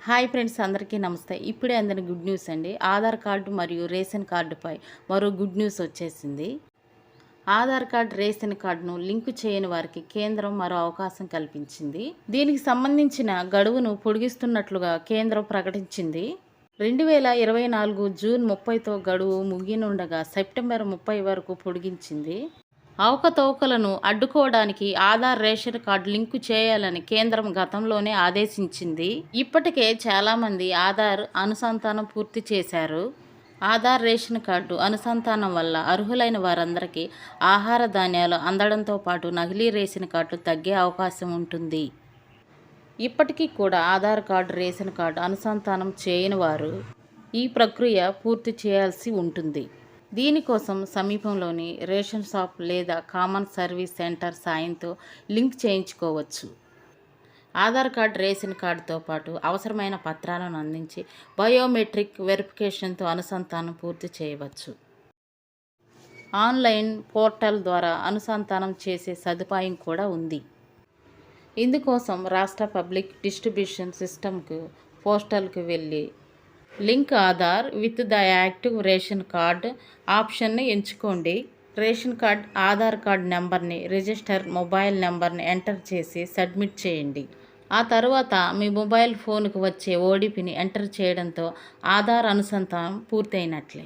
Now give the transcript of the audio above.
Hi friends, అందరికీ నమస్తే. ఇప్పుడే అందిన గుడ్ న్యూస్ అండి. ఆధార్ కార్డు మరియు రేషన్ కార్డుపై మరో గుడ్ న్యూస్ వచ్చేసింది. ఆధార్ కార్డు, రేషన్ కార్డును లింకు చేయని వారికి కేంద్రం మరో అవకాశం కల్పించింది. దీనికి సంబంధించిన గడువును పొడిగిస్తున్నట్లుగా కేంద్రం ప్రకటించింది. 2024 జూన్ 30తో గడువు ముగియనుండగా సెప్టెంబర్ 30 వరకు పొడిగించింది. అవకతవకలను అడ్డుకోవడానికి ఆధార్, రేషన్ కార్డు లింకు చేయాలని కేంద్రం గతంలోనే ఆదేశించింది. ఇప్పటికే చాలామంది ఆధార్ అనుసంధానం పూర్తి చేశారు. ఆధార్, రేషన్ కార్డు అనుసంధానం వల్ల అర్హులైన వారందరికీ ఆహార ధాన్యాలు అందడంతో పాటు నకిలీ రేషన్ కార్డులు తగ్గే అవకాశం ఉంటుంది. ఇప్పటికీ కూడా ఆధార్ కార్డు, రేషన్ కార్డు అనుసంధానం చేయని వారు ఈ ప్రక్రియ పూర్తి చేయాల్సి ఉంటుంది. దీనికోసం సమీపంలోని రేషన్ షాప్ లేదా కామన్ సర్వీస్ సెంటర్ సాయంతో లింక్ చేయించుకోవచ్చు. ఆధార్ కార్డు, రేషన్ కార్డుతో పాటు అవసరమైన పత్రాలను అందించి బయోమెట్రిక్ వెరిఫికేషన్తో అనుసంధానం పూర్తి చేయవచ్చు. ఆన్లైన్ పోర్టల్ ద్వారా అనుసంధానం చేసే సదుపాయం కూడా ఉంది. ఇందుకోసం రాష్ట్ర పబ్లిక్ డిస్ట్రిబ్యూషన్ సిస్టమ్కు పోస్టల్కు వెళ్ళి link Aadhaar with the active ration card ఆప్షన్ని ఎంచుకోండి. రేషన్ కార్డ్, ఆధార్ కార్డ్ నెంబర్ని, రిజిస్టర్ మొబైల్ నెంబర్ని ఎంటర్ చేసి సబ్మిట్ చేయండి. ఆ తర్వాత మీ మొబైల్ ఫోన్కు వచ్చే ఓటీపీని ఎంటర్ చేయడంతో ఆధార్ అనుసంధానం పూర్తయినట్లే.